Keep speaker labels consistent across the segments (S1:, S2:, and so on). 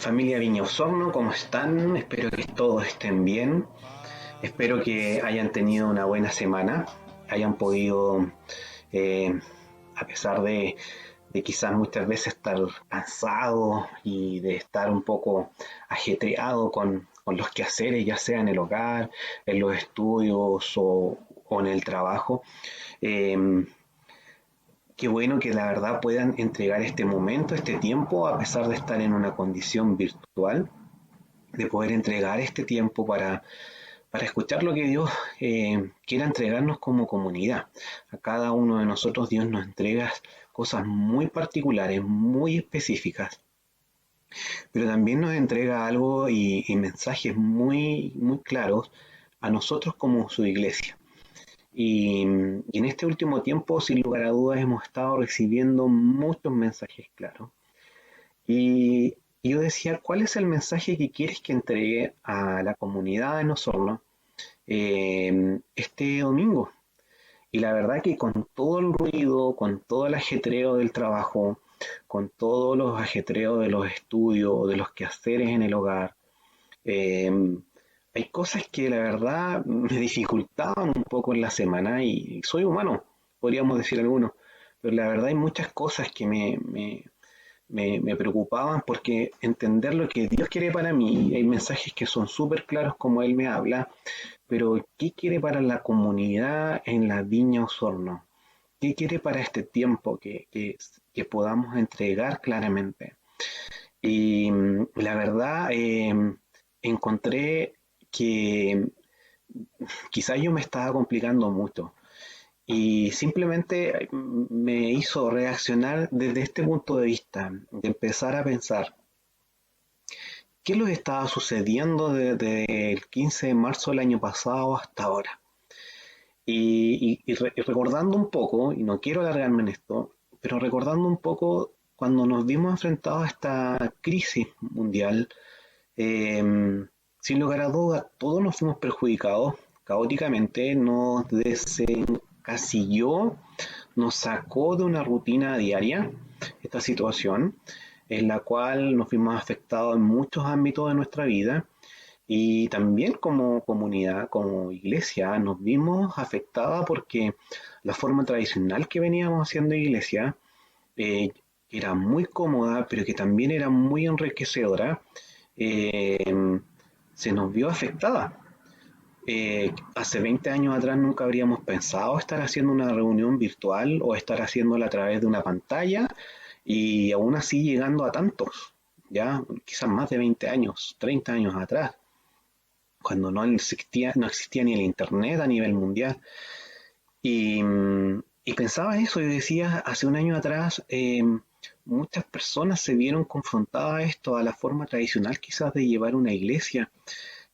S1: Familia Viña Osorno, ¿cómo están? Espero que todos estén bien. Espero que hayan tenido una buena semana, hayan podido, eh, a pesar de quizás muchas veces estar cansado y de estar un poco ajetreado con los quehaceres, ya sea en el hogar, en los estudios o en el trabajo. eh, Qué bueno que la verdad puedan entregar este momento, este tiempo, a pesar de estar en una condición virtual, de poder entregar este tiempo para escuchar lo que Dios quiera entregarnos como comunidad. A cada uno de nosotros Dios nos entrega cosas muy particulares, muy específicas, pero también nos entrega algo y mensajes muy claros a nosotros como su iglesia. Y en este último tiempo, sin lugar a dudas, hemos estado recibiendo muchos mensajes claros. Y yo decía, ¿cuál es el mensaje que quieres que entregue a la comunidad de Osorno este domingo? Y la verdad que con todo el ruido, con todo el ajetreo del trabajo, con todos los ajetreos de los estudios, de los quehaceres en el hogar, eh, hay cosas que la verdad me dificultaban un poco en la semana y soy humano, podríamos decir algunos, pero la verdad hay muchas cosas que me preocupaban porque entender lo que Dios quiere para mí, hay mensajes que son súper claros como Él me habla, pero ¿qué quiere para la comunidad en la Viña Osorno? ¿Qué quiere para este tiempo que podamos entregar claramente? Y la verdad, encontré que quizás yo me estaba complicando mucho y simplemente me hizo reaccionar desde este punto de vista, de empezar a pensar qué es lo que estaba sucediendo desde el 15 de marzo del año pasado hasta ahora. Y recordando un poco, y no quiero alargarme en esto, pero recordando un poco cuando nos vimos enfrentados a esta crisis mundial, eh, sin lugar a dudas, todos nos fuimos perjudicados caóticamente, nos desencasilló, nos sacó de una rutina diaria esta situación, en la cual nos vimos afectados en muchos ámbitos de nuestra vida y también como comunidad, como iglesia, nos vimos afectada porque la forma tradicional que veníamos haciendo iglesia eh, era muy cómoda, pero que también era muy enriquecedora, eh, se nos vio afectada. Hace 20 años atrás nunca habríamos pensado estar haciendo una reunión virtual o estar haciéndola a través de una pantalla y aún así llegando a tantos, ya quizás más de 20 años, 30 años atrás, cuando no existía ni el internet a nivel mundial. Y pensaba eso y decía, hace un año atrás muchas personas se vieron confrontadas a esto, a la forma tradicional quizás de llevar una iglesia.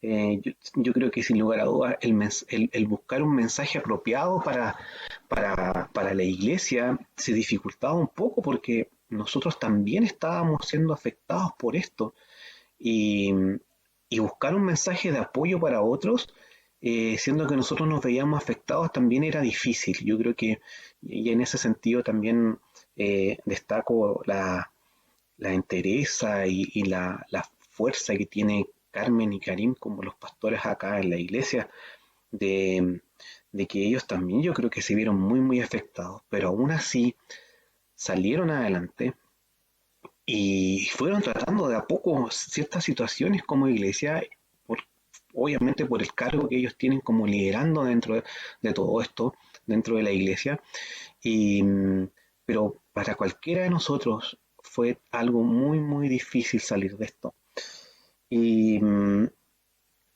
S1: Yo creo que sin lugar a dudas el buscar un mensaje apropiado para la iglesia se dificultaba un poco porque nosotros también estábamos siendo afectados por esto y, y buscar un mensaje de apoyo para otros, siendo que nosotros nos veíamos afectados, también era difícil. Yo creo que, y en ese sentido también destaco la entereza y la fuerza que tiene Carmen y Karim como los pastores acá en la iglesia, de, de que ellos también yo creo que se vieron muy afectados, pero aún así salieron adelante y fueron tratando de a poco ciertas situaciones como iglesia, por- obviamente por el cargo que ellos tienen como liderando dentro de todo esto, dentro de la iglesia, y, pero para cualquiera de nosotros fue algo muy difícil salir de esto. Y,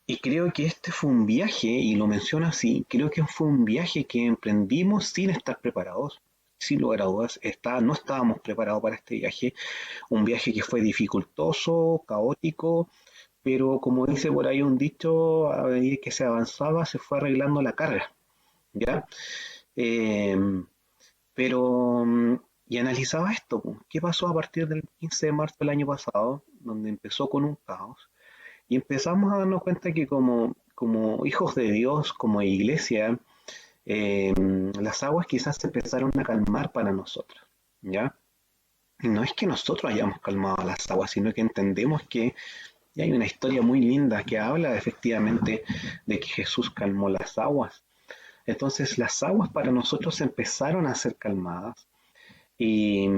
S1: y creo que este fue un viaje, y lo menciono así, creo que fue un viaje que emprendimos sin estar preparados. Sin lugar a dudas, no estábamos preparados para este viaje, un viaje que fue dificultoso, caótico, pero como dice por ahí un dicho, a medida que se avanzaba se fue arreglando la carga, ¿ya? Eh, pero y analizaba esto, pues, ¿qué pasó a partir del 15 de marzo del año pasado, donde empezó con un caos? Y empezamos a darnos cuenta que como hijos de Dios, como iglesia, las aguas quizás se empezaron a calmar para nosotros, ¿ya? Y no es que nosotros hayamos calmado las aguas, sino que entendemos que y hay una historia muy linda que habla efectivamente de que Jesús calmó las aguas. Entonces las aguas para nosotros empezaron a ser calmadas y,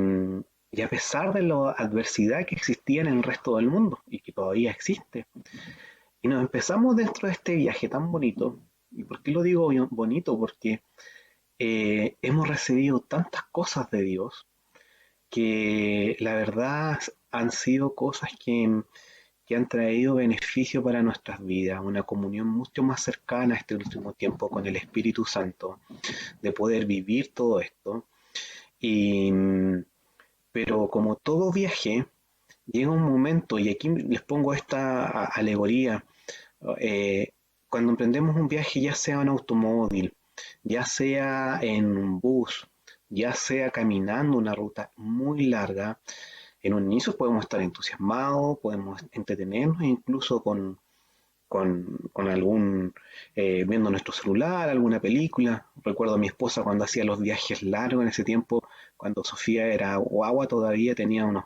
S1: y a pesar de la adversidad que existía en el resto del mundo y que todavía existe. Y nos empezamos dentro de este viaje tan bonito. ¿Y por qué lo digo bonito? Porque hemos recibido tantas cosas de Dios que la verdad han sido cosas que han traído beneficio para nuestras vidas, una comunión mucho más cercana este último tiempo con el Espíritu Santo, de poder vivir todo esto. Y, pero como todo viaje, llega un momento, y aquí les pongo esta alegoría, eh, cuando emprendemos un viaje, ya sea en automóvil, ya sea en un bus, ya sea caminando una ruta muy larga, en un inicio podemos estar entusiasmados, podemos entretenernos incluso con algún, viendo nuestro celular, alguna película. Recuerdo a mi esposa cuando hacía los viajes largos en ese tiempo, cuando Sofía era guagua todavía, tenía unos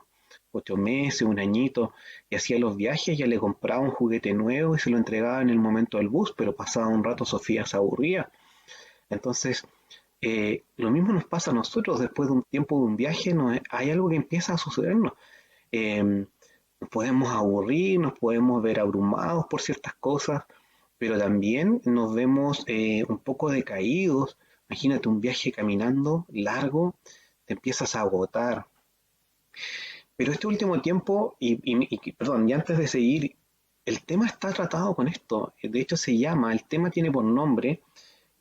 S1: 8 meses, un añito, y hacía los viajes, ya le compraba un juguete nuevo y se lo entregaba en el momento del bus, pero pasaba un rato Sofía se aburría. Entonces, lo mismo nos pasa a nosotros después de un tiempo de un viaje, hay algo que empieza a sucedernos. Eh, nos podemos aburrir, nos podemos ver abrumados por ciertas cosas, pero también nos vemos un poco decaídos. Imagínate un viaje caminando largo, te empiezas a agotar. Pero este último tiempo, perdón, y antes de seguir, el tema está tratado con esto. De hecho, el tema tiene por nombre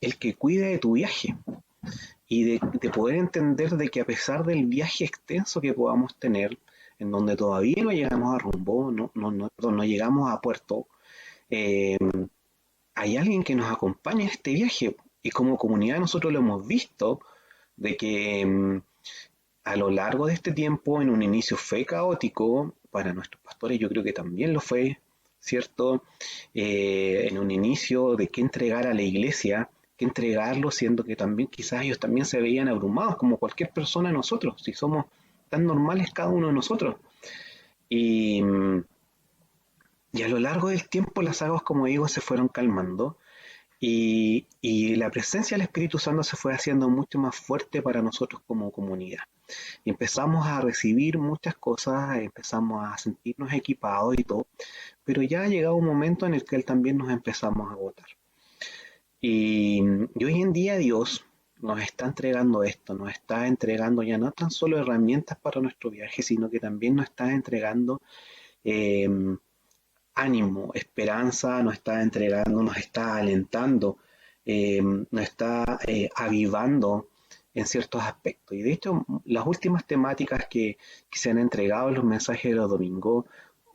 S1: el que cuida de tu viaje y de poder entender de que a pesar del viaje extenso que podamos tener, en donde todavía no llegamos a rumbo, perdón, no llegamos a puerto, eh, hay alguien que nos acompaña en este viaje y como comunidad nosotros lo hemos visto de que a lo largo de este tiempo, en un inicio fue caótico, para nuestros pastores yo creo que también lo fue, ¿cierto? En un inicio de qué entregar a la iglesia, qué entregarlo, siendo que también quizás ellos también se veían abrumados, como cualquier persona de nosotros, si somos tan normales cada uno de nosotros. Y, y a lo largo del tiempo las aguas, como digo, se fueron calmando y la presencia del Espíritu Santo se fue haciendo mucho más fuerte para nosotros como comunidad. Y empezamos a recibir muchas cosas, empezamos a sentirnos equipados y todo, pero ya ha llegado un momento en el que él también nos empezamos a agotar. Y hoy en día Dios nos está entregando esto, nos está entregando ya no tan solo herramientas para nuestro viaje, sino que también nos está entregando eh, ánimo, esperanza, nos está entregando, nos está alentando, nos está avivando en ciertos aspectos. Y de hecho, las últimas temáticas que se han entregado en los mensajes de los domingos,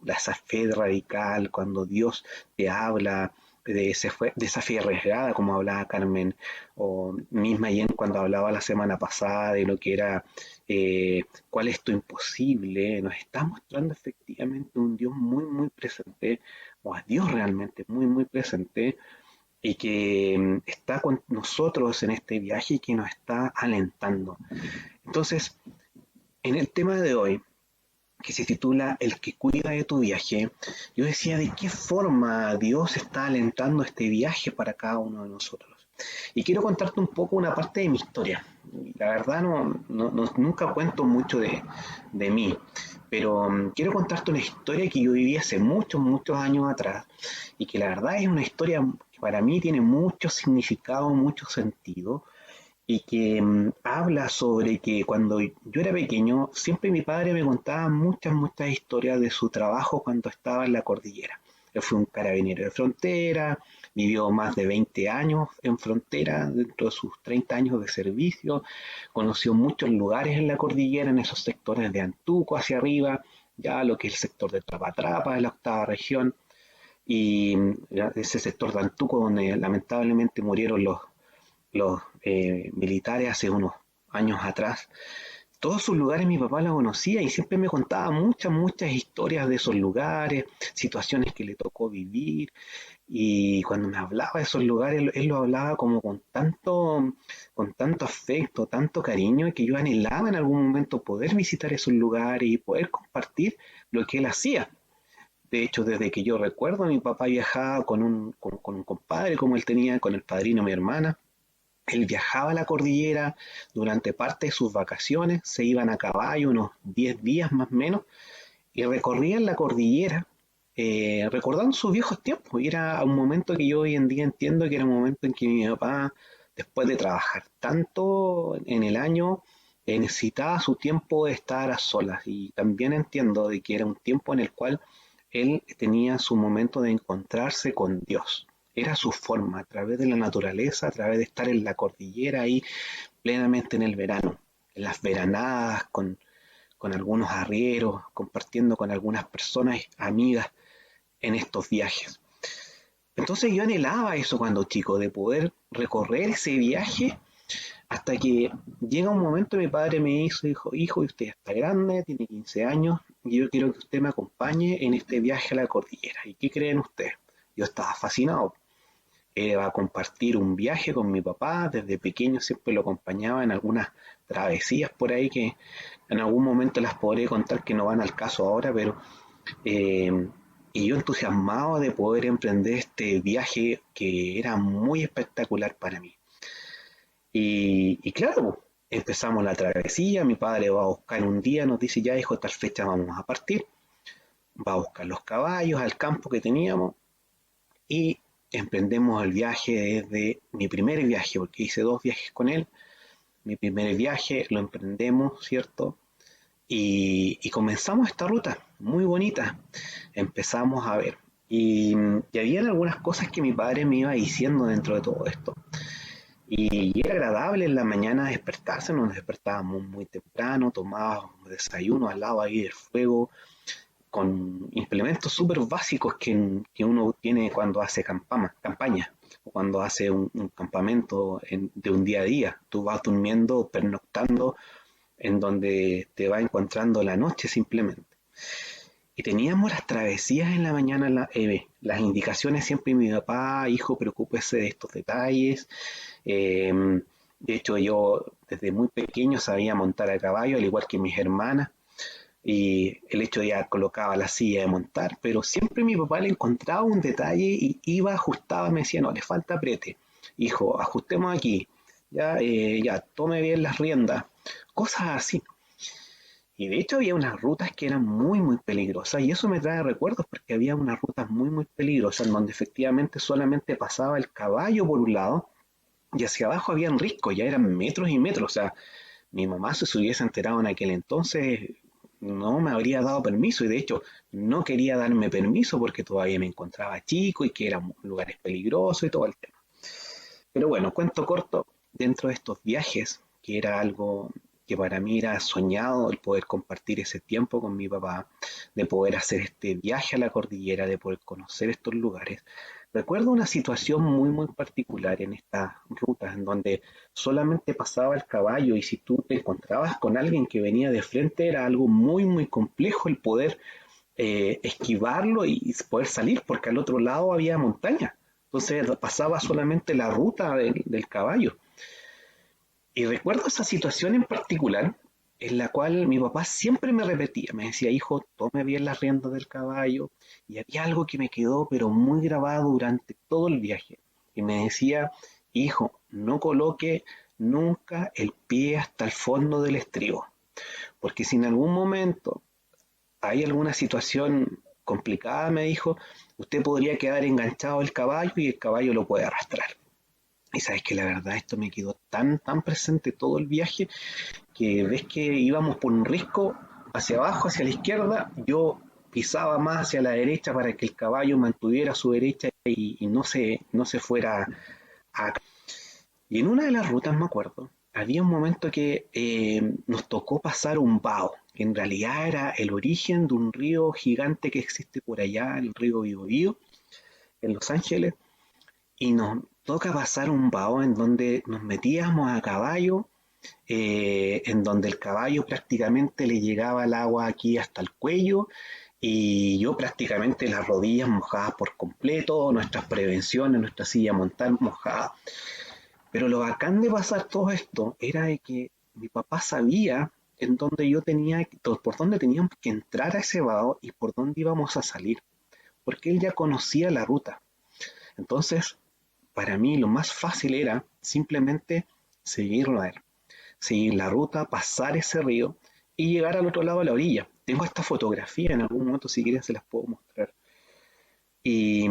S1: esa fe radical, cuando Dios te habla de esa fe arriesgada, como hablaba Carmen, o misma Jen cuando hablaba la semana pasada de lo que era cuál es tu imposible, nos está mostrando efectivamente un Dios muy, muy presente, o a Dios realmente muy, muy presente, y que está con nosotros en este viaje y que nos está alentando. Entonces, en el tema de hoy, que se titula El que cuida de tu viaje, yo decía de qué forma Dios está alentando este viaje para cada uno de nosotros. Y quiero contarte un poco una parte de mi historia. La verdad nunca cuento mucho de mí, pero quiero contarte una historia que yo viví hace muchos, muchos años atrás y que la verdad es una historia que para mí tiene mucho significado, mucho sentido y que habla sobre que cuando yo era pequeño, siempre mi padre me contaba muchas, muchas historias de su trabajo cuando estaba en la cordillera. Él fue un carabinero de frontera, vivió más de 20 años en frontera dentro de sus 30 años de servicio, conoció muchos lugares en la cordillera, en esos sectores de Antuco hacia arriba, ya lo que es el sector de Trapatrapa, de la octava región, y ese sector de Antuco donde lamentablemente murieron los militares hace unos años atrás. todos sus lugares mi papá la conocía y siempre me contaba muchas historias de esos lugares, situaciones que le tocó vivir. Y cuando me hablaba de esos lugares, él lo hablaba como con tanto afecto, tanto cariño, que yo anhelaba en algún momento poder visitar esos lugares y poder compartir lo que él hacía. De hecho, desde que yo recuerdo, mi papá viajaba con un compadre como él tenía, con el padrino de mi hermana. Él viajaba a la cordillera durante parte de sus vacaciones, se iban a caballo unos 10 días más o menos, y recorrían la cordillera recordando sus viejos tiempos. Y era un momento que yo hoy en día entiendo que era un momento en que mi papá, después de trabajar tanto en el año, necesitaba su tiempo de estar a solas. Y también entiendo de que era un tiempo en el cual él tenía su momento de encontrarse con Dios. Era su forma, a través de la naturaleza, a través de estar en la cordillera ahí plenamente en el verano, en las veranadas, con algunos arrieros, compartiendo con algunas personas amigas en estos viajes. Entonces yo anhelaba eso cuando chico, de poder recorrer ese viaje hasta que llega un momento mi padre me dijo, hijo, usted está grande, tiene 15 años, y yo quiero que usted me acompañe en este viaje a la cordillera. ¿Y qué creen ustedes? Yo estaba fascinado. Va a compartir un viaje con mi papá, desde pequeño siempre lo acompañaba en algunas travesías por ahí que en algún momento las podré contar que no van al caso ahora, pero eh, y yo entusiasmado de poder emprender este viaje que era muy espectacular para mí. Y claro, empezamos la travesía, mi padre va a buscar un día, nos dice ya hijo, tal fecha vamos a partir, va a buscar los caballos al campo que teníamos y emprendemos el viaje desde mi primer viaje, porque hice dos viajes con él. Mi primer viaje lo emprendemos, ¿cierto? Y comenzamos esta ruta muy bonita. Empezamos a ver. Y habían algunas cosas que mi padre me iba diciendo dentro de todo esto. Y era agradable en la mañana despertarse, nos despertábamos muy temprano, tomábamos desayuno al lado ahí del fuego, con implementos súper básicos que uno tiene cuando hace campaña o cuando hace un campamento de un día a día. Tú vas durmiendo, pernoctando, en donde te va encontrando la noche simplemente. Y teníamos las travesías en la mañana, las indicaciones siempre mi papá, hijo, preocúpese de estos detalles. Eh, de hecho, yo desde muy pequeño sabía montar a caballo, al igual que mis hermanas y el hecho de ya colocaba la silla de montar, pero siempre mi papá le encontraba un detalle y iba, ajustaba, me decía, no, le falta apriete, hijo, ajustemos aquí, ya, tome bien las riendas, cosas así. Y de hecho había unas rutas que eran muy peligrosas y eso me trae recuerdos porque había unas rutas muy peligrosas en donde efectivamente solamente pasaba el caballo por un lado y hacia abajo habían riscos, ya eran metros y metros, o sea, mi mamá si se hubiese enterado en aquel entonces no me habría dado permiso y de hecho no quería darme permiso porque todavía me encontraba chico y que eran lugares peligrosos y todo el tema. Pero bueno, cuento corto, dentro de estos viajes, que era algo que para mí era soñado el poder compartir ese tiempo con mi papá, de poder hacer este viaje a la cordillera, de poder conocer estos lugares. Recuerdo una situación muy particular en estas rutas, en donde solamente pasaba el caballo y si tú te encontrabas con alguien que venía de frente era algo muy complejo el poder esquivarlo y poder salir, porque al otro lado había montaña. Entonces pasaba solamente la ruta del caballo. Y recuerdo esa situación en particular en la cual mi papá siempre me repetía, me decía, hijo, tome bien las riendas del caballo. Y había algo que me quedó pero muy grabado durante todo el viaje. Y me decía, hijo, no coloque nunca el pie hasta el fondo del estribo. Porque si en algún momento hay alguna situación complicada, me dijo, usted podría quedar enganchado al caballo y el caballo lo puede arrastrar. Y sabes que la verdad esto me quedó tan presente todo el viaje que ves que íbamos por un risco hacia abajo, hacia la izquierda, yo pisaba más hacia la derecha para que el caballo mantuviera su derecha y no se fuera a... Y en una de las rutas, me acuerdo, había un momento que nos tocó pasar un vaho, que en realidad era el origen de un río gigante que existe por allá, el río Biobío, en Los Ángeles, y nos toca pasar un vaho en donde nos metíamos a caballo en donde el caballo prácticamente le llegaba el agua aquí hasta el cuello y yo prácticamente las rodillas mojadas por completo, nuestras prevenciones, nuestra silla montar mojada. Pero lo bacán de pasar todo esto era de que mi papá sabía en dónde yo tenía, por dónde teníamos que entrar a ese vado y por dónde íbamos a salir, porque él ya conocía la ruta. Entonces, para mí lo más fácil era simplemente seguirlo a él, seguir la ruta, pasar ese río y llegar al otro lado de la orilla. Tengo esta fotografía, en algún momento si quieren se las puedo mostrar. Y,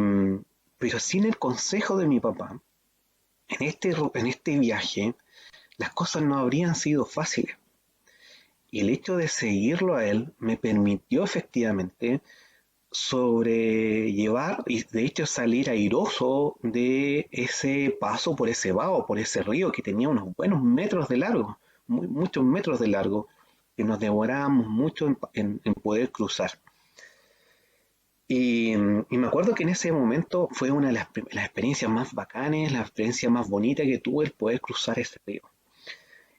S1: pero sin el consejo de mi papá, en este viaje, las cosas no habrían sido fáciles. Y el hecho de seguirlo a él me permitió efectivamente sobrellevar y de hecho salir airoso de ese paso por ese vaho, por ese río que tenía unos buenos metros de largo, muchos metros de largo, que nos demorábamos mucho en poder cruzar. Y me acuerdo que en ese momento fue una de las experiencias más bacanas, la experiencia más bonita que tuve el poder cruzar ese río.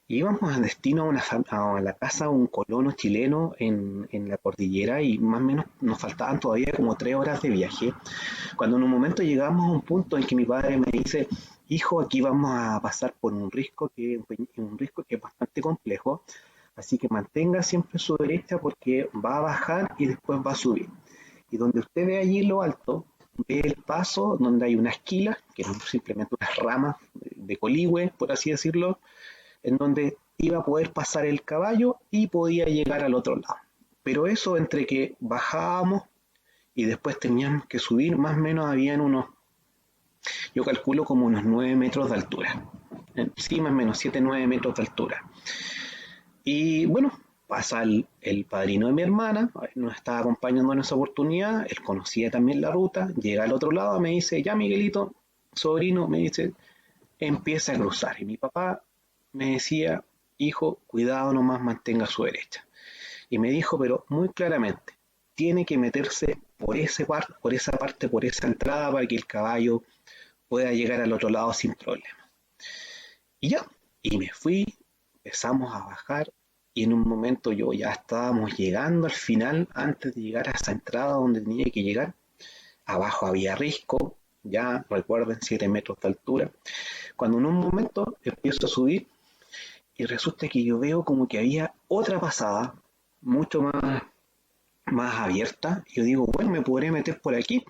S1: Y íbamos a destino a la casa de un colono chileno en la cordillera y más o menos nos faltaban todavía como 3 horas de viaje, cuando en un momento llegamos a un punto en que mi padre me dice, hijo, aquí vamos a pasar por un risco que es bastante complejo, así que mantenga siempre su derecha porque va a bajar y después va a subir. Y donde usted ve allí lo alto, ve el paso donde hay una esquila, que son simplemente unas ramas de coligüe, por así decirlo, en donde iba a poder pasar el caballo y podía llegar al otro lado. Pero eso entre que bajábamos y después teníamos que subir, más o menos habían unos, yo calculo como unos 9 metros de altura. Sí, más o menos 7, 9 metros de altura. Y bueno, pasa el padrino de mi hermana, nos estaba acompañando en esa oportunidad, él conocía también la ruta, llega al otro lado, me dice, ya Miguelito, sobrino, me dice, empieza a cruzar. Y mi papá me decía, hijo, cuidado nomás, mantenga su derecha. Y me dijo, pero muy claramente, tiene que meterse por esa entrada para que el caballo pueda llegar al otro lado sin problema. Y ya, y me fui, empezamos a bajar y en un momento yo ya estábamos llegando al final, antes de llegar a esa entrada donde tenía que llegar. Abajo había risco, ya recuerden 7 metros de altura. Cuando en un momento empiezo a subir y resulta que yo veo como que había otra pasada mucho más abierta y yo digo, bueno, me podré meter por aquí.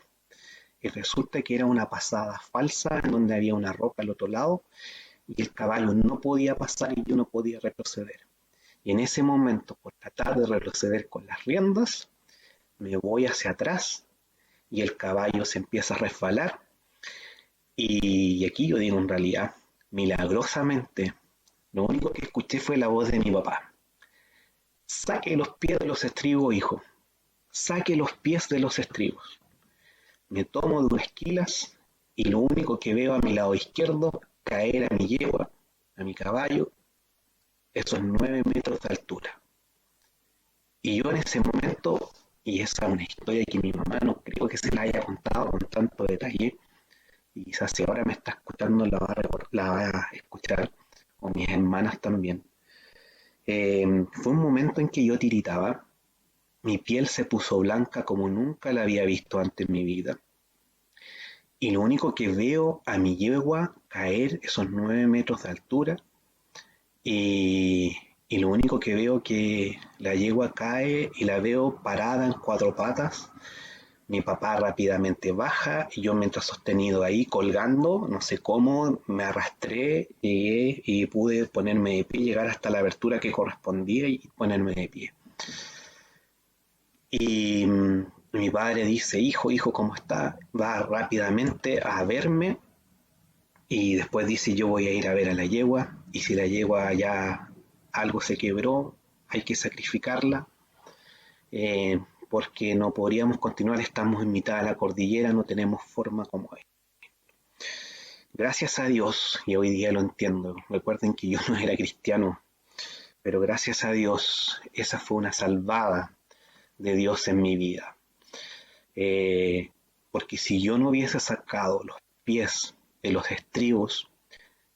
S1: Y resulta que era una pasada falsa en donde había una roca al otro lado y el caballo no podía pasar y yo no podía retroceder. Y en ese momento, por tratar de retroceder con las riendas, me voy hacia atrás y el caballo se empieza a resbalar. Y aquí yo digo, en realidad, milagrosamente, lo único que escuché fue la voz de mi papá. Saque los pies de los estribos, hijo. Saque los pies de los estribos. Me tomo de unas esquilas y lo único que veo a mi lado izquierdo caer a mi yegua, a mi caballo, esos 9 metros de altura. Y yo en ese momento, y esa es una historia que mi mamá no creo que se la haya contado con tanto detalle, y quizás si ahora me está escuchando la va a escuchar, o mis hermanas también. Fue un momento en que yo tiritaba, mi piel se puso blanca como nunca la había visto antes en mi vida. Y lo único que veo a mi yegua caer esos 9 metros de altura y lo único que veo que la yegua cae y la veo parada en 4 patas. Mi papá rápidamente baja y yo mientras sostenido ahí colgando, no sé cómo, me arrastré, llegué y pude ponerme de pie, llegar hasta la abertura que correspondía y ponerme de pie. Y mi padre dice, hijo, ¿cómo está? Va rápidamente a verme y después dice, yo voy a ir a ver a la yegua y si la yegua ya algo se quebró, hay que sacrificarla porque no podríamos continuar, estamos en mitad de la cordillera, no tenemos forma como es. Gracias a Dios, y hoy día lo entiendo, recuerden que yo no era cristiano, pero gracias a Dios, esa fue una salvada de Dios en mi vida. Porque si yo no hubiese sacado los pies de los estribos,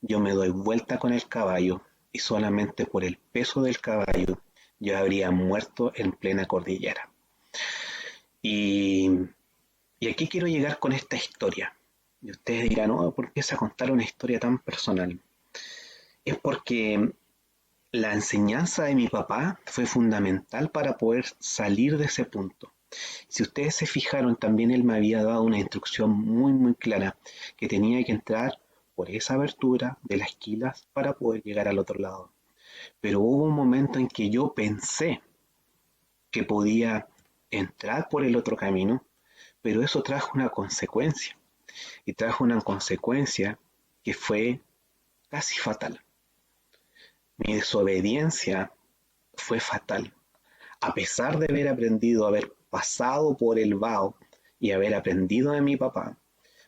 S1: yo me doy vuelta con el caballo y solamente por el peso del caballo yo habría muerto en plena cordillera. Y, y aquí quiero llegar con esta historia. Y ustedes dirán, no, ¿por qué se contar una historia tan personal? Es porque la enseñanza de mi papá fue fundamental para poder salir de ese punto. Si ustedes se fijaron, también él me había dado una instrucción muy, muy clara, que tenía que entrar por esa abertura de las quilas para poder llegar al otro lado. Pero hubo un momento en que yo pensé que podía entrar por el otro camino, pero eso trajo una consecuencia, y trajo una consecuencia que fue casi fatal. Mi desobediencia fue fatal. A pesar de haber aprendido, haber pasado por el vaho y haber aprendido de mi papá,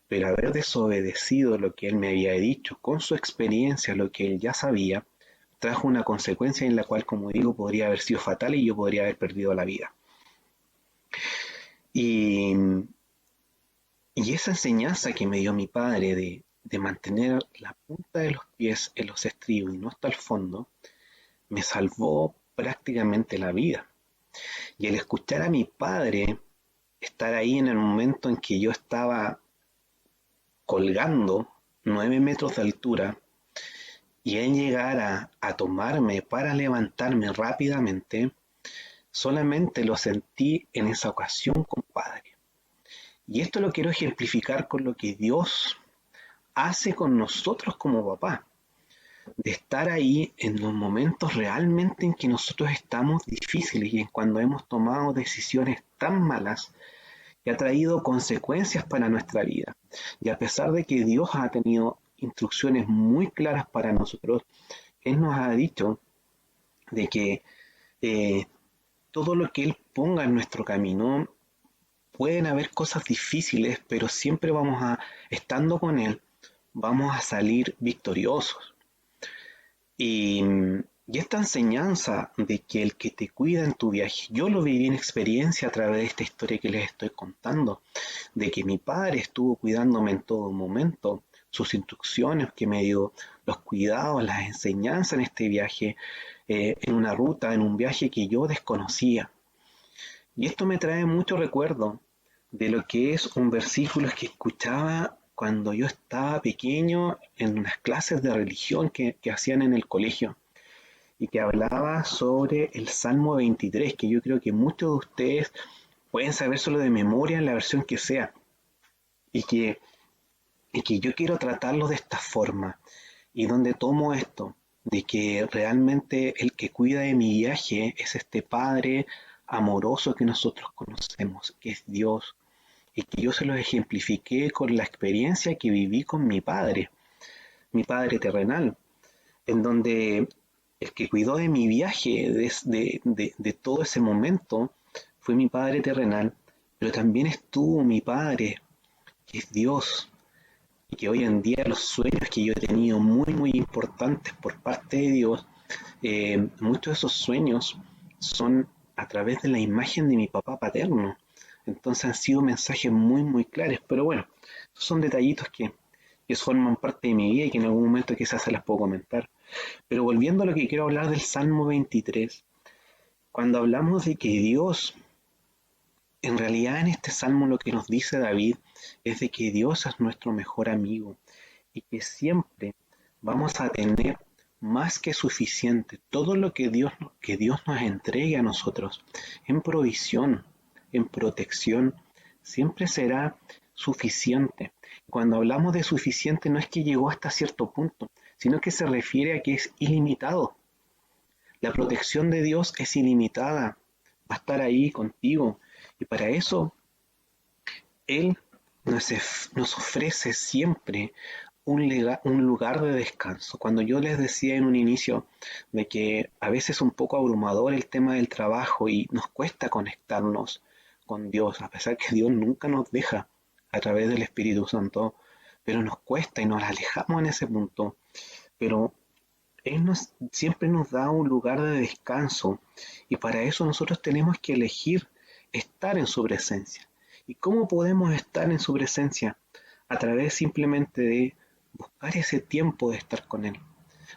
S1: pero haber desobedecido lo que él me había dicho con su experiencia, lo que él ya sabía, trajo una consecuencia en la cual, como digo, podría haber sido fatal y yo podría haber perdido la vida. Y, y esa enseñanza que me dio mi padre de mantener la punta de los pies en los estribos y no hasta el fondo, me salvó prácticamente la vida. Y el escuchar a mi padre estar ahí en el momento en que yo estaba colgando 9 metros de altura y él llegara a tomarme para levantarme rápidamente, solamente lo sentí en esa ocasión, compadre. Y esto lo quiero ejemplificar con lo que Dios hace con nosotros como papá, de estar ahí en los momentos realmente en que nosotros estamos difíciles y en cuando hemos tomado decisiones tan malas que ha traído consecuencias para nuestra vida. Y a pesar de que Dios ha tenido instrucciones muy claras para nosotros, Él nos ha dicho de que eh, todo lo que Él ponga en nuestro camino, pueden haber cosas difíciles, pero siempre estando con Él, vamos a salir victoriosos. Y, y esta enseñanza de que el que te cuida en tu viaje, yo lo viví en experiencia a través de esta historia que les estoy contando, de que mi padre estuvo cuidándome en todo momento, sus instrucciones que me dio, los cuidados, las enseñanzas en este viaje, en una ruta, en un viaje que yo desconocía. Y esto me trae mucho recuerdo de lo que es un versículo que escuchaba cuando yo estaba pequeño en unas clases de religión que hacían en el colegio y que hablaba sobre el Salmo 23, que yo creo que muchos de ustedes pueden saber solo de memoria en la versión que sea, y que, y que yo quiero tratarlo de esta forma, y donde tomo esto, de que realmente el que cuida de mi viaje es este Padre amoroso que nosotros conocemos, que es Dios, y que yo se los ejemplifiqué con la experiencia que viví con mi padre terrenal, en donde el que cuidó de mi viaje, de todo ese momento, fue mi padre terrenal, pero también estuvo mi padre, que es Dios, y que hoy en día los sueños que yo he tenido muy, muy importantes por parte de Dios, muchos de esos sueños son a través de la imagen de mi papá paterno. Entonces han sido mensajes muy, muy claros. Pero bueno, son detallitos que forman parte de mi vida y que en algún momento quizás se las puedo comentar. Pero volviendo a lo que quiero hablar del Salmo 23, cuando hablamos de que Dios, en realidad en este Salmo lo que nos dice David es de que Dios es nuestro mejor amigo y que siempre vamos a tener más que suficiente todo lo que Dios nos entregue a nosotros en provisión, en protección, siempre será suficiente. Cuando hablamos de suficiente no es que llegó hasta cierto punto, sino que se refiere a que es ilimitado. La protección de Dios es ilimitada, va a estar ahí contigo. Y para eso Él nos ofrece siempre un lugar de descanso. Cuando yo les decía en un inicio de que a veces es un poco abrumador el tema del trabajo y nos cuesta conectarnos con Dios, a pesar que Dios nunca nos deja a través del Espíritu Santo, pero nos cuesta y nos alejamos en ese punto. Pero siempre nos da un lugar de descanso y para eso nosotros tenemos que elegir estar en su presencia. ¿Y cómo podemos estar en su presencia? A través simplemente de buscar ese tiempo de estar con Él.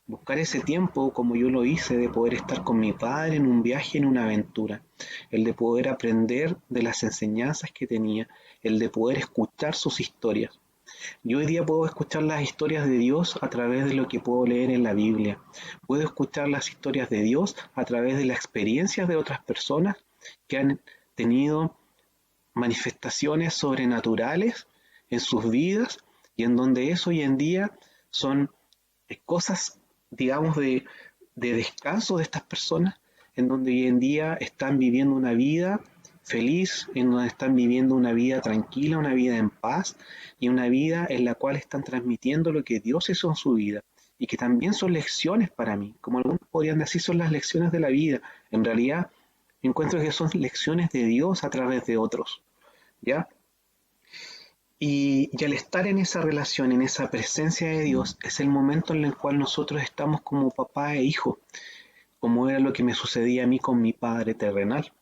S1: Buscar ese tiempo, como yo lo hice, de poder estar con mi padre en un viaje, en una aventura. El de poder aprender de las enseñanzas que tenía, el de poder escuchar sus historias. Yo hoy día puedo escuchar las historias de Dios a través de lo que puedo leer en la Biblia. Puedo escuchar las historias de Dios a través de las experiencias de otras personas que han tenido manifestaciones sobrenaturales en sus vidas y en donde eso hoy en día son cosas, digamos, de descanso de estas personas, en donde hoy en día están viviendo una vida feliz, en donde están viviendo una vida tranquila, una vida en paz y una vida en la cual están transmitiendo lo que Dios hizo en su vida y que también son lecciones para mí, como algunos podrían decir son las lecciones de la vida. En realidad encuentro que son lecciones de Dios a través de otros, ¿ya? Y al estar en esa relación, en esa presencia de Dios, es el momento en el cual nosotros estamos como papá e hijo, como era lo que me sucedía a mí con mi padre terrenal,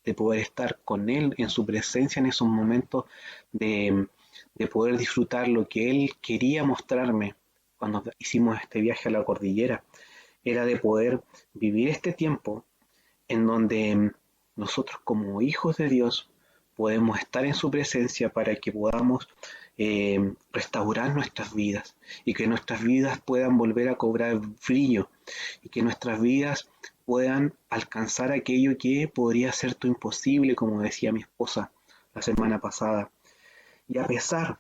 S1: de poder estar con él en su presencia en esos momentos, de, de poder disfrutar lo que él quería mostrarme cuando hicimos este viaje a la cordillera, era de poder vivir este tiempo en donde nosotros como hijos de Dios podemos estar en su presencia para que podamos restaurar nuestras vidas y que nuestras vidas puedan volver a cobrar brillo y que nuestras vidas puedan alcanzar aquello que podría ser tu imposible, como decía mi esposa la semana pasada. Y a pesar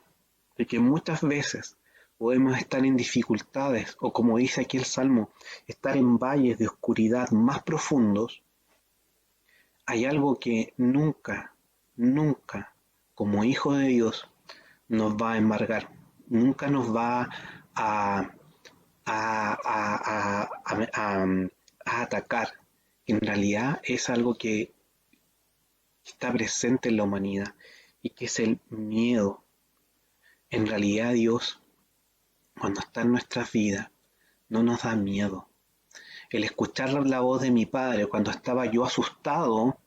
S1: de que muchas veces podemos estar en dificultades o como dice aquí el Salmo, estar en valles de oscuridad más profundos, hay algo que nunca, nunca, como hijo de Dios, nos va a embargar, nunca nos va a, a atacar. En realidad es algo que está presente en la humanidad y que es el miedo. En realidad Dios, cuando está en nuestras vidas, no nos da miedo. El escuchar la voz de mi padre cuando estaba yo asustado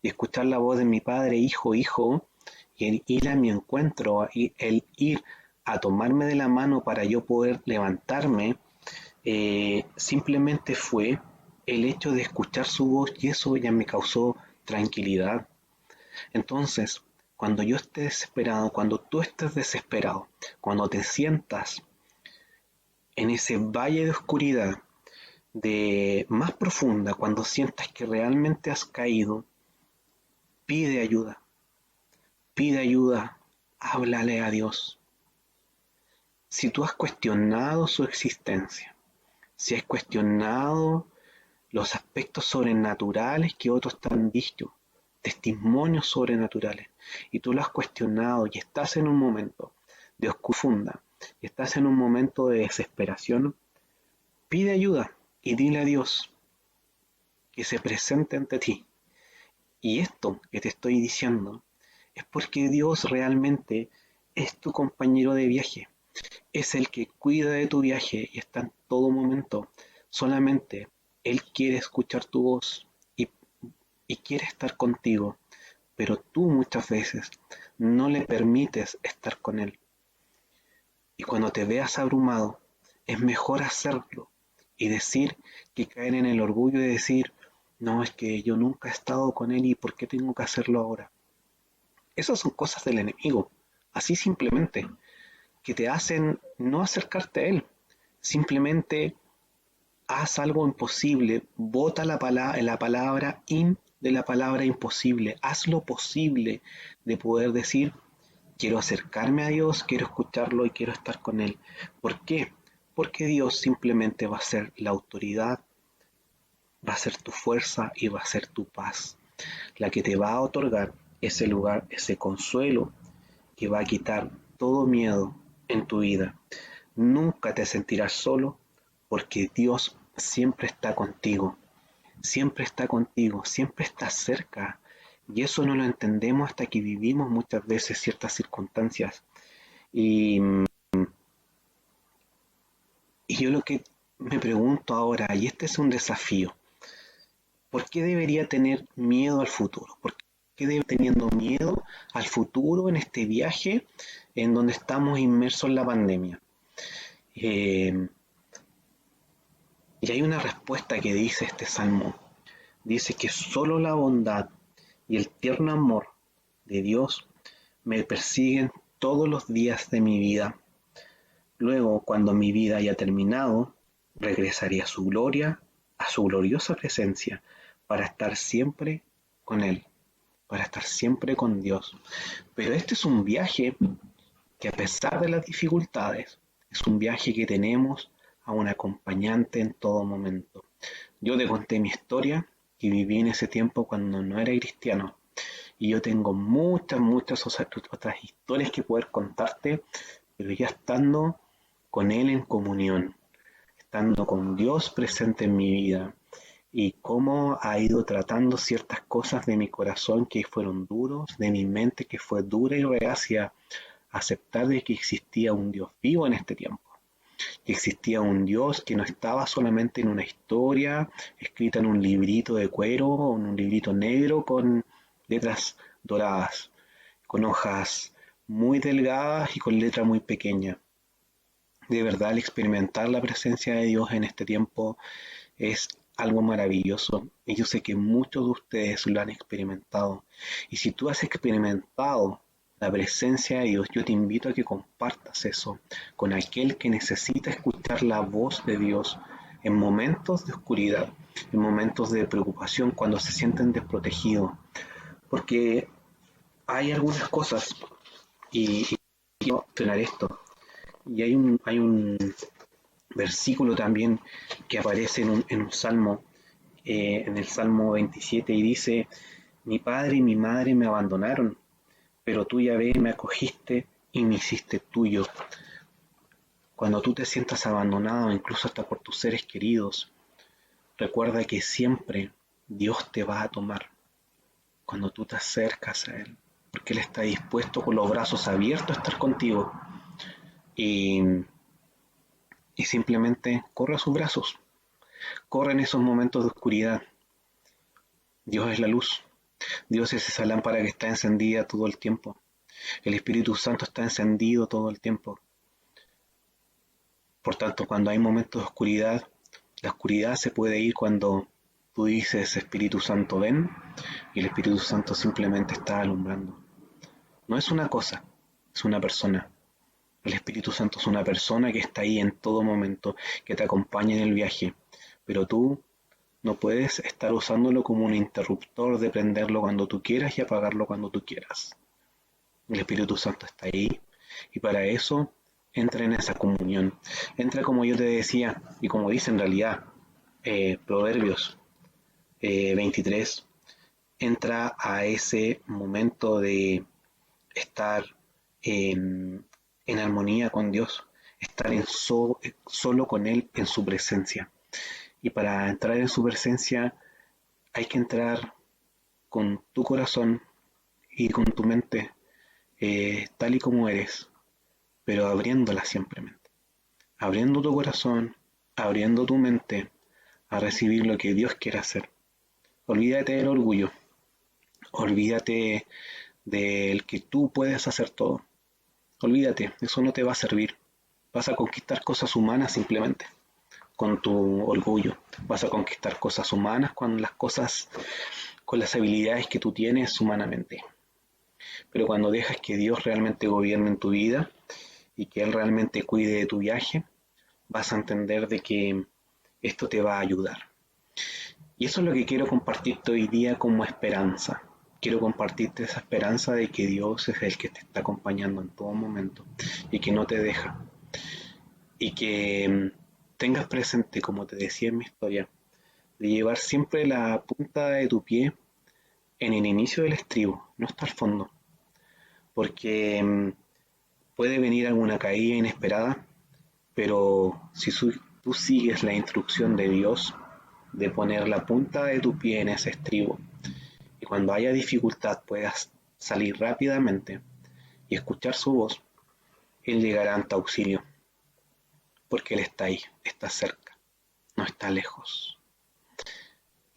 S1: y escuchar la voz de mi padre, hijo, hijo, y el ir a mi encuentro, y el ir a tomarme de la mano para yo poder levantarme, simplemente fue el hecho de escuchar su voz y eso ya me causó tranquilidad. Entonces, cuando yo esté desesperado, cuando tú estés desesperado, cuando te sientas en ese valle de oscuridad de más profunda, cuando sientas que realmente has caído, pide ayuda, pide ayuda, háblale a Dios. Si tú has cuestionado su existencia, si has cuestionado los aspectos sobrenaturales que otros te han dicho, testimonios sobrenaturales, y tú lo has cuestionado y estás en un momento de oscura y estás en un momento de desesperación, pide ayuda y dile a Dios que se presente ante ti. Y esto que te estoy diciendo es porque Dios realmente es tu compañero de viaje, es el que cuida de tu viaje y está en todo momento. Solamente Él quiere escuchar tu voz y quiere estar contigo, pero tú muchas veces no le permites estar con Él. Y cuando te veas abrumado, es mejor hacerlo y decir que caer en el orgullo de decir, no, es que yo nunca he estado con Él y ¿por qué tengo que hacerlo ahora? Esas son cosas del enemigo, así simplemente, que te hacen no acercarte a Él. Simplemente haz algo imposible, bota la palabra in de la palabra imposible, haz lo posible de poder decir, quiero acercarme a Dios, quiero escucharlo y quiero estar con Él. ¿Por qué? Porque Dios simplemente va a ser la autoridad, va a ser tu fuerza y va a ser tu paz, la que te va a otorgar ese lugar, ese consuelo que va a quitar todo miedo en tu vida. Nunca te sentirás solo porque Dios siempre está contigo, siempre está cerca. Y eso no lo entendemos hasta que vivimos muchas veces ciertas circunstancias. Y, y yo lo que me pregunto ahora, y este es un desafío, ¿por qué debería tener miedo al futuro? ¿Por qué debe teniendo miedo al futuro en este viaje en donde estamos inmersos en la pandemia? Eh, Y hay una respuesta que dice este salmo. Dice que solo la bondad y el tierno amor de Dios me persiguen todos los días de mi vida. Luego, cuando mi vida haya terminado, regresaré a su gloria, a su gloriosa presencia, para estar siempre con Él, para estar siempre con Dios. Pero este es un viaje que, a pesar de las dificultades, es un viaje que tenemos a un acompañante en todo momento. Yo te conté mi historia, que viví en ese tiempo cuando no era cristiano, y yo tengo muchas otras historias que poder contarte, pero ya estando con Él en comunión, estando con Dios presente en mi vida, y cómo ha ido tratando ciertas cosas de mi corazón que fueron duros, de mi mente que fue dura y reacia a aceptar de que existía un Dios vivo en este tiempo, que existía un Dios que no estaba solamente en una historia escrita en un librito de cuero o en un librito negro con letras doradas, con hojas muy delgadas y con letra muy pequeña. De verdad, el experimentar la presencia de Dios en este tiempo es algo maravilloso, y yo sé que muchos de ustedes lo han experimentado. Y si tú has experimentado la presencia de Dios, yo te invito a que compartas eso con aquel que necesita escuchar la voz de Dios en momentos de oscuridad, en momentos de preocupación, cuando se sienten desprotegidos. Porque hay algunas cosas, y quiero mencionar esto, y hay un versículo también que aparece en un salmo, en el Salmo 27, y dice: mi padre y mi madre me abandonaron, pero tú, Yahvé, me acogiste y me hiciste tuyo. Cuando tú te sientas abandonado, incluso hasta por tus seres queridos, recuerda que siempre Dios te va a tomar cuando tú te acercas a Él, porque Él está dispuesto con los brazos abiertos a estar contigo, y, y simplemente corre a sus brazos, corre en esos momentos de oscuridad. Dios es la luz, Dios es esa lámpara que está encendida todo el tiempo. El Espíritu Santo está encendido todo el tiempo. Por tanto, cuando hay momentos de oscuridad, la oscuridad se puede ir cuando tú dices: Espíritu Santo, ven, y el Espíritu Santo simplemente está alumbrando. No es una cosa, es una persona. El Espíritu Santo es una persona que está ahí en todo momento, que te acompaña en el viaje, pero tú no puedes estar usándolo como un interruptor de prenderlo cuando tú quieras y apagarlo cuando tú quieras. El Espíritu Santo está ahí, y para eso entra en esa comunión. Entra, como yo te decía, y como dice en realidad Proverbios 23, entra a ese momento de estar en armonía con Dios, estar solo con Él, en su presencia. Y para entrar en su presencia hay que entrar con tu corazón y con tu mente, tal y como eres, pero abriéndola siempre. Abriendo tu corazón, abriendo tu mente a recibir lo que Dios quiere hacer. Olvídate del orgullo, olvídate del que tú puedes hacer todo. Olvídate, eso no te va a servir. Vas a conquistar cosas humanas simplemente con tu orgullo. Vas a conquistar cosas humanas con con las habilidades que tú tienes humanamente. Pero cuando dejas que Dios realmente gobierne en tu vida y que Él realmente cuide de tu viaje, vas a entender de que esto te va a ayudar. Y eso es lo que quiero compartirte hoy día como esperanza. Quiero compartirte esa esperanza de que Dios es el que te está acompañando en todo momento y que no te deja. Y que tengas presente, como te decía en mi historia, de llevar siempre la punta de tu pie en el inicio del estribo, no hasta el fondo. Porque puede venir alguna caída inesperada, pero si tú sigues la instrucción de Dios de poner la punta de tu pie en ese estribo, y cuando haya dificultad puedas salir rápidamente y escuchar su voz, Él llegará en tu auxilio, porque Él está ahí, está cerca, no está lejos.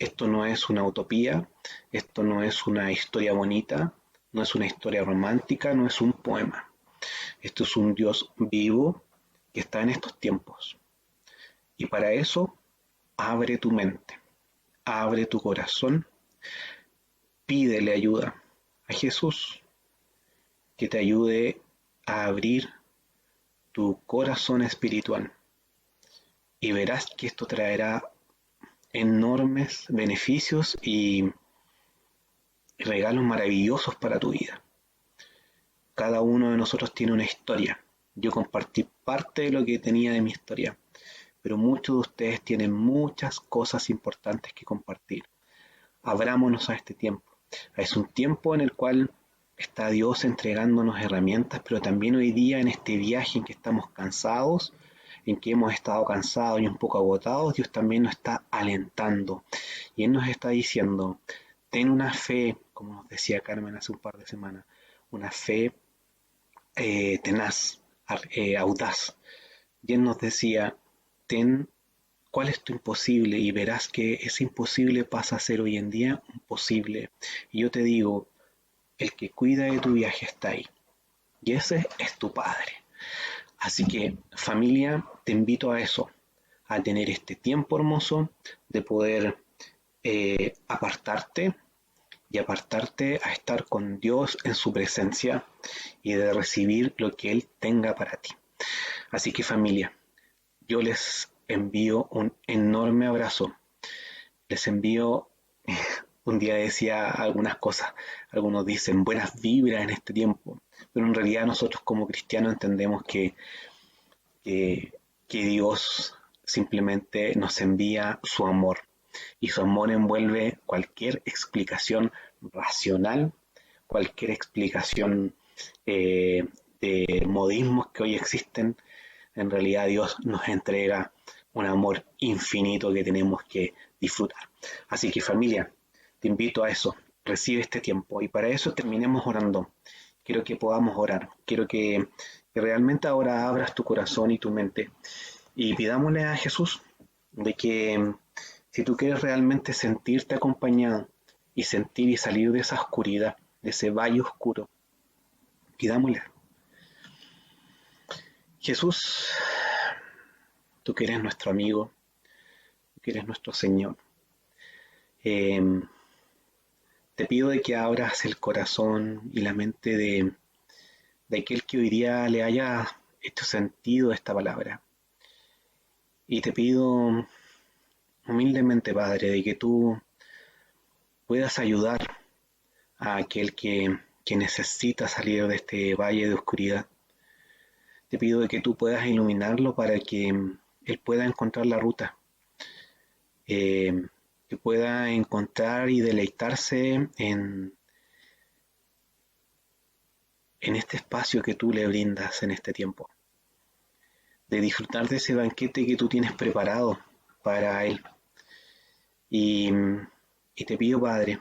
S1: Esto no es una utopía, esto no es una historia bonita, no es una historia romántica, no es un poema. Esto es un Dios vivo que está en estos tiempos. Y para eso abre tu mente, abre tu corazón, pídele ayuda a Jesús que te ayude a abrir tu corazón espiritual y verás que esto traerá enormes beneficios y regalos maravillosos para tu vida. Cada uno de nosotros tiene una historia. Yo compartí parte de lo que tenía de mi historia, pero muchos de ustedes tienen muchas cosas importantes que compartir. Abrámonos a este tiempo. Es un tiempo en el cual está Dios entregándonos herramientas, pero también hoy día en este viaje en que estamos cansados, en que hemos estado cansados y un poco agotados, Dios también nos está alentando. Y Él nos está diciendo, ten una fe, como nos decía Carmen hace un par de semanas, una fe tenaz, audaz. Y Él nos decía, ten cuál es tu imposible y verás que ese imposible pasa a ser hoy en día un posible. Y yo te digo, el que cuida de tu viaje está ahí. Y ese es tu Padre. Así que, familia, te invito a eso, a tener este tiempo hermoso de poder apartarte y apartarte a estar con Dios en su presencia y de recibir lo que Él tenga para ti. Así que, familia, yo les envío un enorme abrazo. Les envío, un día decía algunas cosas, algunos dicen buenas vibras en este tiempo, pero en realidad nosotros como cristianos entendemos que, que Dios simplemente nos envía su amor y su amor envuelve cualquier explicación racional, cualquier explicación de modismos que hoy existen. En realidad Dios nos entrega un amor infinito que tenemos que disfrutar. Así que familia, te invito a eso, recibe este tiempo y para eso terminemos orando. Quiero que podamos orar, quiero que realmente ahora abras tu corazón y tu mente y pidámosle a Jesús de que si tú quieres realmente sentirte acompañado y sentir y salir de esa oscuridad, de ese valle oscuro, pidámosle. Jesús, tú que eres nuestro amigo, tú que eres nuestro Señor, eh, te pido de que abras el corazón y la mente de aquel que hoy día le haya hecho sentido a esta palabra. Y te pido humildemente, Padre, de que tú puedas ayudar a aquel que necesita salir de este valle de oscuridad. Te pido de que tú puedas iluminarlo para que él pueda encontrar la ruta, eh, que pueda encontrar y deleitarse en este espacio que tú le brindas en este tiempo, de disfrutar de ese banquete que tú tienes preparado para él. Y, y te pido, Padre,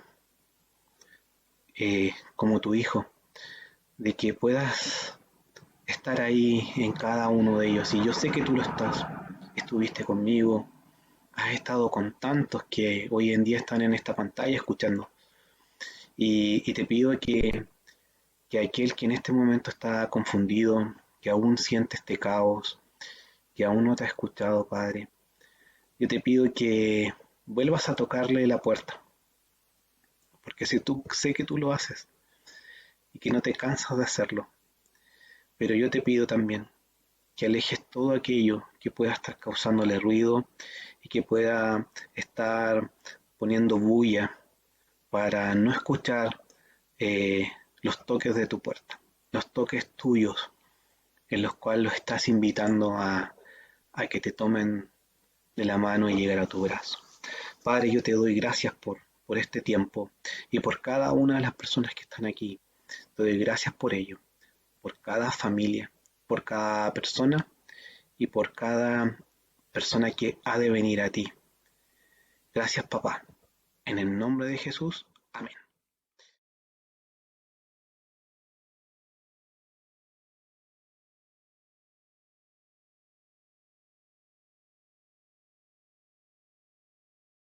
S1: como tu hijo, de que puedas estar ahí en cada uno de ellos. Y yo sé que tú lo estás. Estuviste conmigo, has estado con tantos que hoy en día están en esta pantalla escuchando. Y te pido que aquel que en este momento está confundido, que aún siente este caos, que aún no te ha escuchado, Padre, yo te pido que vuelvas a tocarle la puerta, porque si tú sé que tú lo haces y que no te cansas de hacerlo, pero yo te pido también que alejes todo aquello que pueda estar causándole ruido y que pueda estar poniendo bulla para no escuchar los toques de tu puerta, los toques tuyos en los cuales los estás invitando a que te tomen de la mano y llegar a tu brazo. Padre, yo te doy gracias por este tiempo y por cada una de las personas que están aquí. Te doy gracias por ello, por cada familia, por cada persona y por cada persona que ha de venir a ti. Gracias, papá. En el nombre de Jesús. Amén.